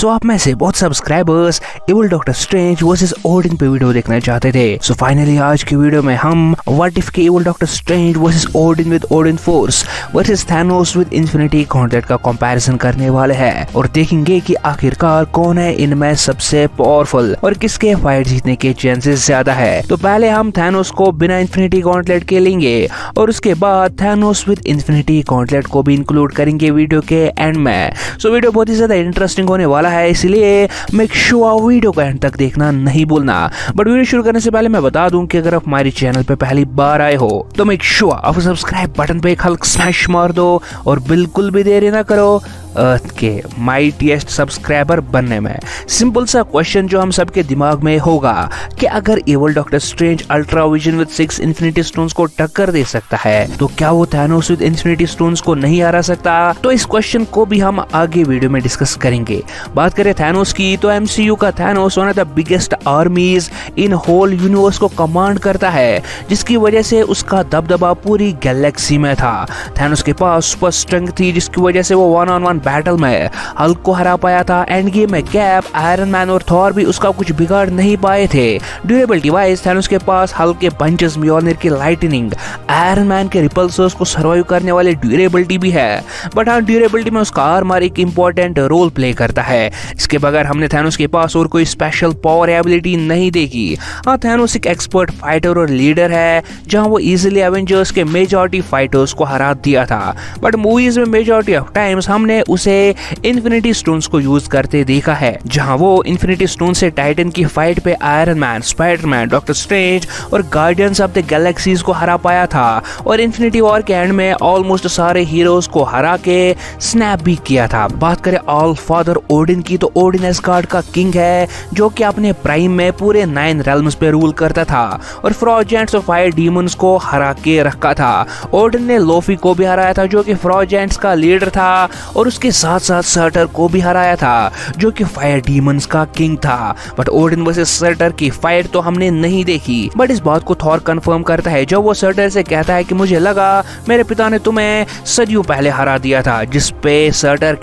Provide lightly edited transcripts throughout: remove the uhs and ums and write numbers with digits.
सो आप में से बहुत subscribers evil doctor strange versus Odin पे वीडियो देखना चाहते थे। सो फाइनली आज की वीडियो में हम व्हाट इफ के evil doctor strange versus Odin with Odin force versus Thanos with infinity gauntlet का कंपैरिजन करने वाले हैं और देखेंगे कि आखिरकार कौन है इनमें सबसे पावरफुल और किसके फाइट जीतने के चांसेस ज्यादा है। तो पहले हम थैनोस को बिना इन्फिनिटी गॉन्टलेट के लेंगे और उसके बाद थैनोस विद इन्फिनिटी गॉन्टलेट को भी इंक्लूड करेंगे वीडियो के एंड में। सो वीडियो बहुत ही ज्यादा इंटरेस्टिंग होने वाला है, इसलिए मेक श्योर वीडियो को एंड तक देखना नहीं भूलना। बट वीडियो शुरू करने से पहले मैं बता दूं कि अगर आप हमारे चैनल पे पहली बार आए हो तो मेक श्योर आप सब्सक्राइब बटन पे एक हल्का स्मैश मार दो और बिल्कुल भी देरी ना करो अर्थ के माइटीएस्ट सब्सक्राइबर बनने में। सिंपल सा क्वेश्चन जो हम सबके दिमाग में होगा कि अगर evil doctor strange ultra vision with 6 infinity stones को टक्कर दे सकता है तो क्या वो थैनोस विद इन्फिनिटी स्टोन्स को नहीं हरा सकता? तो इस क्वेश्चन को भी हम आगे वीडियो में डिस्कस करेंगे। बात करें थैनोस की तो एमसीयू का Thanos one of the biggest armies in whole universe को कमांड करता है, जिसकी वजह से उसका दबदबा पूरी गैलेक्सी में था। थैनोस के पास सुपर स्ट्रेंथ थी, जिसकी वजह से वो वन ऑन वन बैटल में हल्क को हरा पाया था। एंड गेम में कैप, आयरन मैन और थॉर भी उसका कुछ बिगाड़ नहीं पाए थे। ड्यूरेबिलिटी वाइज थैनोस के पास हल्क के पंचेस, म्योलनिर की लाइटनिंग, आयरन मैन के रिपल्सर्स को सर्वाइव करने वाले ड्यूरेबिलिटी भी है। बट हाँ, ड्यूरेबिलिटी में उसका आर्मर एक इंपॉर्टेंट रोल प्ले करता है। इसके बगैर हमने थैनोस के पास और कोई स्पेशल पावर एबिलिटी नहीं देखी। हाँ, थैनोस एक एक्सपर्ट फाइटर और लीडर है, जहां वो इजीली एवेंजर्स के मेजॉरिटी फाइटर्स को हरा दिया था। बट मूवीज में मेजॉरिटी ऑफ टाइम्स हमने उसे इन्फिनिटी स्टोन्स को यूज करते देखा है, जहां वो इन्फिनिटी स्टोन से टाइटन की फाइट पे iron man, Spiderman, doctor strange और गार्डियंस ऑफ द गैलेक्सीज को हरा पाया था। और इन्फिनिटी वॉर के एंड में ऑलमोस्ट सारे हीरोज को हरा के स्नैप भी किया था। बात करें ऑल फादर ओडिन की तो ओडिन एस्गार्ड का किंग है, जो कि अपने प्राइम में पूरे 9 रेल्म्स पे रूल करता था और फ्रॉजेंट्स और फायर डीमंस को हरा के रखा था। ओडिन ने लोफी को भी हराया था, जो कि फ्रॉजेंट्स का लीडर था, और उसके साथ साथ सर्टर को भी हराया था, जो कि फायर डीमंस का किंग था। बट ओडिन वर्सेस सर्टर की फाइट तो हमने नहीं देखी। बट इस बात को थॉर कंफर्म करता है जब वो सर्टर से कहता है कि मुझे लगा मेरे पिता ने तुम्हें सदियों पहले हरा दिया था। जिसपे सर्टर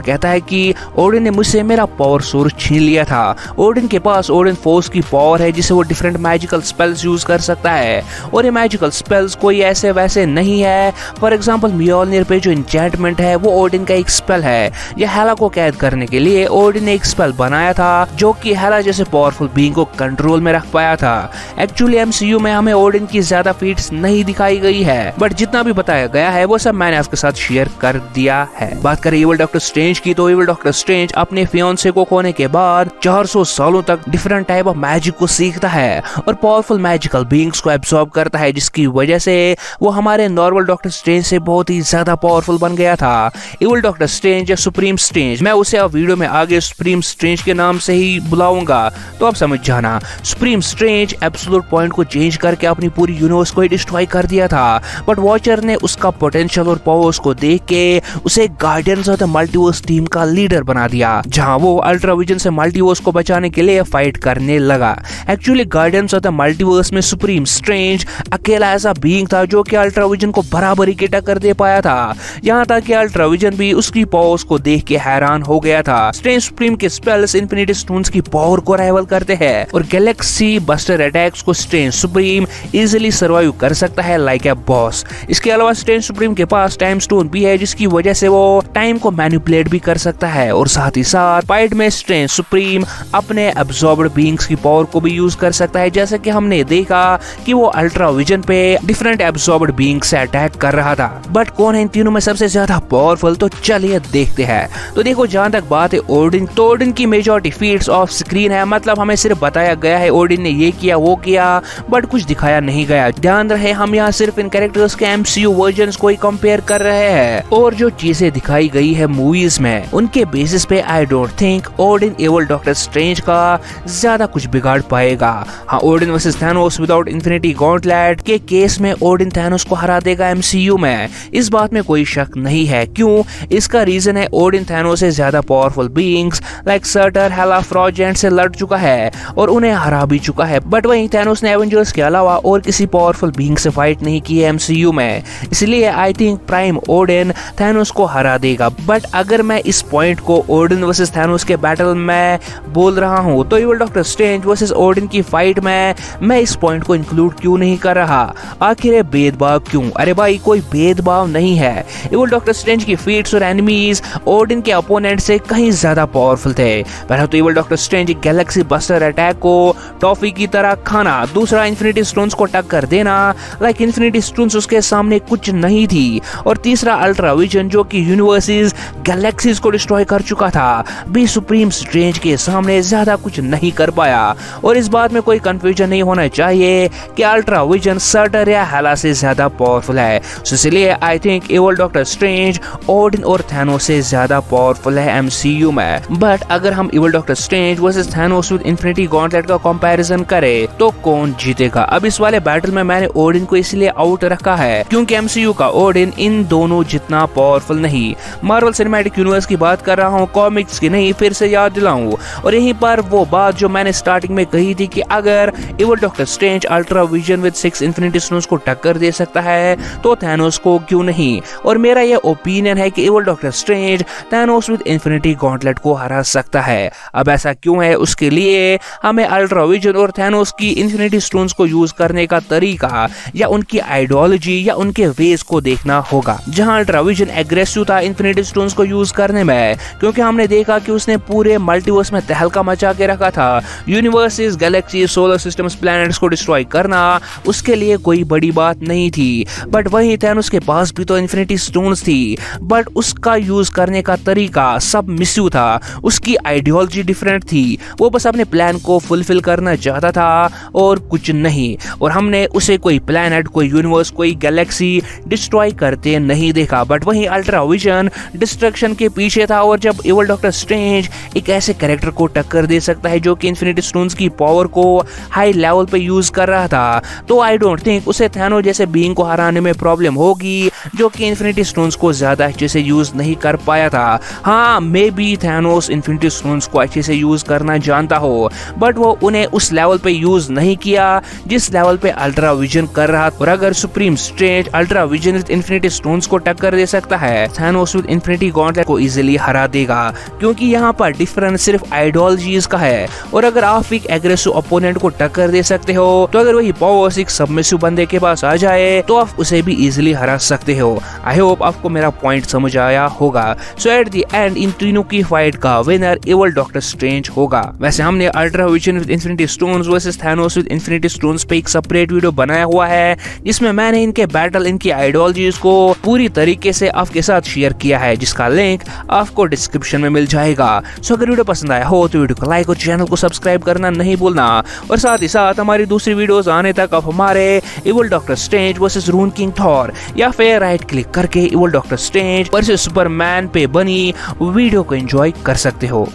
कहता है कि ओडिन ने मुझसे मेरा पावर सोर्स छीन लिया था। ओडिन के पास ओडिन फोर्स की पावर है, जिसे वो डिफरेंट मैजिकल स्पेल्स यूज कर सकता है, और ये मैजिकल स्पेल्स कोई ऐसे वैसे नहीं है। फॉर एग्जांपल म्योलनिर पे जो एन्चेंटमेंट है वो ओडिन का एक स्पेल है। यह हेला को कैद करने के लिए ओडिन ने एक स्पेल बनाया था, जो कि हेला जैसे पावरफुल बीइंग को कंट्रोल में रख पाया था। एक्चुअली एमसीयू में हमें ओडिन की ज्यादा फीट्स नहीं दिखाई गई है, बट जितना भी बताया गया है वो सब मैंने आपके साथ शेयर कर दिया है। बात करें इविल डॉक्टर स्ट्रेंज की तो इविल डॉक्टर स्ट्रेंज अपने फियांसे को खोने के बाद 400 सालों तक डिफरेंट टाइप ऑफ मैजिक को सीखता है और पावरफुल मैजिकल बीइंग्स को एब्सॉर्ब करता है, जिसकी वजह से वो हमारे नॉर्मल डॉक्टर स्ट्रेंज से बहुत ही ज्यादा पावरफुल बन गया था। इविल डॉक्टर स्ट्रेंज या सुप्रीम स्ट्रेंज, मैं उसे अब वीडियो में आगे सुप्रीम स्ट्रेंज के नाम से ही बुलाऊंगा, तो आप समझ जाना। सुप्रीम स्ट्रेंज एब्सोल्यूट पॉइंट को चेंज करके अपनी पूरी यूनिवर्स को ही डिस्ट्रॉय कर दिया था। बट वॉचर ने उसका पोटेंशियल और पावर्स को देख के उसे guardians of the multiverse team का लीडर बना दिया, जहां वो अल्ट्रा विजन से मल्टीवर्स को बचाने के लिए फाइट करने लगा। Actually guardians of the multiverse में सुप्रीम स्ट्रेंज अकेला ऐसा बीइंग था जो कि अल्ट्रा विजन को बराबरी की टक्कर दे पाया था। यहाँ तक कि अल्ट्रा विजन भी उसकी पावर्स को देख के हैरान हो गया था। स्ट्रेंज सुप्रीम के स्पेल्स इन्फिनिटी स्टोन्स की पावर को राइवल करते हैं और गैलेक्सी बस्टर अटैक्स को स्ट्रेंज सुप्रीम इजीली सर्वाइव कर सकता है लाइक ए बॉस। इसके अलावा स्ट्रेंज सुप्रीम के पास टाइम स्टोन भी है, जिसकी वजह से वो टाइम को मैनिपुलेट भी कर सकता है। और साथ ही साथ फाइट में स्ट्रेंज सुप्रीम अपने एब्सॉर्ब्ड बीइंग्स की पावर को भी यूज कर सकता है, जैसे कि हमने देखा कि वो अल्ट्रा विजन पे डिफरेंट एब्सॉर्ब्ड बीइंग्स से अटैक कर रहा था। बट कौन है इन तीनों में सबसे ज्यादा पावरफुल? तो चलिए देखते हैं। तो देखो, जहां तक बात है ओडिन, तो ओडिन की मेजॉरिटी फीट्स ऑफ स्क्रीन है, मतलब हमें सिर्फ बताया गया है ओडिन ने ये किया वो किया, बट कुछ दिखाया नहीं गया। ध्यान रहे हम यहाँ सिर्फ इन कैरेक्टर्स के एमसीयू वर्जन्स को ही कंपेयर कर रहे हैं, और जो चीजें दिखाई गई है मूवीज में उनके बेसिस पे I don't think Odin evil doctor strange का ज्यादा कुछ बिगाड़ पाएगा। हाँ, Odin versus Thanos without infinity gauntlet के केस में ओडिन थैनोस को हरा देगा एमसीयू में, इस बात में कोई शक नहीं है, क्यों? इसका रीजन है ओडिन थैनोस से ज्यादा पावरफुल बीइंग्स लाइक सर्टर, हेला, फ्रॉजेंट से लड़ चुका है और उन्हें हरा भी चुका है। बट वहीं थैनोस ने एवेंजर्स के अलावा और किसी पावरफुल बीइंग से फाइट नहीं की है एमसीयू में, इसलिए I think prime Odin Thanos को हरा देगा। बट अगर मैं इस पॉइंट को ओडिन वर्सेस थैनोस के बैटल में बोल रहा हूँ तो evil doctor strange versus Odin की फाइट में मैं इस पॉइंट को इंक्लूड क्यों नहीं कर रहा? आखिर ये भेदभाव क्यों? अरे भाई कोई भेदभाव नहीं है। इविल डॉक्टर स्ट्रेंज की फीट्स और एनिमीज ओडिन के अपोनेंट से कहीं ज्यादा पावरफुल थे। पहला तो evil doctor strange Galaxy buster attack को टॉफी की तरह खाना, दूसरा इन्फिनिटी स्टोन्स को टक्कर देना लाइक इन्फिनिटी स्टोन्स उसके सामने कुछ नहीं थी, और तीसरा अल्ट्रा विजन जो कि यूनिवर्सेस गैलेक्सीज को डिस्ट्रॉय कर चुका था, भी सुप्रीम स्ट्रेंज के सामने ज्यादा कुछ नहीं कर पाया। और इस बात में कोई कंफ्यूजन नहीं होना चाहिए कि अल्ट्रा विजन सर्टर या हेला से ज्यादा पावरफुल है। इसलिए I think evil doctor strange Odin और थैनोस से ज्यादा पावरफुल है एमसीयू में। बट अगर हम evil doctor strange versus Thanos with infinity gauntlet का कंपैरिजन करें तो कौन जीतेगा? अब इस वाले बैटल में मैंने ओडिन को इसलिए आउट रखा है क्योंकि एमसीयू का ओडिन इन दोनों जितना पावरफुल नहीं। मार्वल सिनेमैटिक यूनिवर्स की बात कर रहा हूँ, कॉमिक्स की नहीं। फिर से याद दिलाऊं, और यहीं पर वो बात जो मैंने स्टार्टिंग में कही थी कि अगर evil doctor strange ultra vision with 6 infinity stones को टक्कर दे सकता है तो थैनोस को क्यों नहीं? और मेरा ये ओपिनियन है कि evil doctor strange Thanos with infinity gauntlet को हरा सकता है। अब ऐसा क्यों है? उसके लिए हमें अल्ट्रा विजन और थैनोस की इन्फिनिटी स्टोन्स को यूज करने का तरीका या उनकी आइडियोलॉजी या उनके वेज को देखना होगा। जहां अल्ट्रा विजन एग्रेसिव था इन्फिनिटी स्टोन्स को यूज करने में, क्योंकि हमने देखा कि उसने पूरे मल्टीवर्स में तहलका मचा के रखा था। Universes, Galaxy, solar systems, planets को डिस्ट्रॉय करना उसके लिए कोई बड़ी बात नहीं थी। बट वहीं थैनोस के पास भी तो इन्फिनिटी स्टोन्स थी, बट उसका यूज करने का तरीका सब मिस्यू था। उसकी आइडियोलॉजी डिफरेंट थी, वो बस अपने प्लान को फुलफिल करना चाहता था और कुछ नहीं। और हमने उसे कोई प्लैनेट, कोई यूनिवर्स, कोई गैलेक्सी डिस्ट्रॉय करते नहीं देखा। बट वहीं अल्ट्रा विजन डिस्ट्रक्शन के पीछे था, और जब इविल डॉक्टर स्ट्रेंज एक ऐसे कैरेक्टर को टक्कर दे सकता है जो कि इन्फिनिटी स्टोन्स की पावर को हाई लेवल पे यूज कर रहा था, तो आई डोंट थिंक उसे थैनोस जैसे बीइंग को हराने में प्रॉब्लम होगी जो कि इन्फिनिटी स्टोन्स को ज्यादा अच्छे से यूज नहीं कर पाया था। हाँ, may be Thanos infinity stones को अच्छे से यूज करना जानता हो, बट वो उन्हें उस लेवल पे यूज नहीं किया जिस लेवल पे अल्ट्रा विजन कर रहा। और अगर supreme strange ultra vision with infinity stones को टक्कर दे सकता है, थैनोस विद इन्फिनिटी गॉन्टलेट को इजीली हरा देगा, क्योंकि यहाँ पर डिफरेंस सिर्फ आइडियोलॉजीज का है। और अगर आप एक एग्रेसिव ओपोनेंट को टक्कर दे सकते हो, तो अगर वही पावर्स एक सबमिसिव बंदे के पास आ जाए तो आप उसे भी इजीली हरा सकते हो। आई होप आपको मेरा पॉइंट समझ आया होगा। सो एट द एंड इन तीनों की फाइट का विनर इविल डॉक्टर स्ट्रेंज होगा। वैसे हमने ultra vision with infinity stones versus Thanos with infinity stones पे एक सेपरेट वीडियो बनाया हुआ है, जिसमें मैंने इनके बैटल, इनकी आइडियोलॉजीज को पूरी तरीके से आपके साथ शेयर किया है, जिसका लिंक आपको डिस्क्रिप्शन में मिल जाएगा। सो अगर वीडियो पसंद आया हो तो वीडियो को लाइक और चैनल को सब्सक्राइब करना नहीं भूलना, और साथ ही साथ हमारी दूसरी वीडियोस आने तक आप हमारे evil doctor strange versus rune king Thor या फिर राइट क्लिक करके evil doctor strange versus Superman पे बनी वीडियो को एंजॉय कर सकते हो।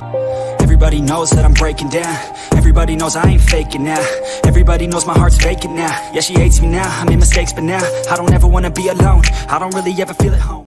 Everybody knows that I'm breaking down. Everybody knows I ain't faking now. Everybody knows my heart's vacant now. Yeah, she hates me now. I made mistakes, but now I don't ever wanna be alone. I don't really ever feel at home.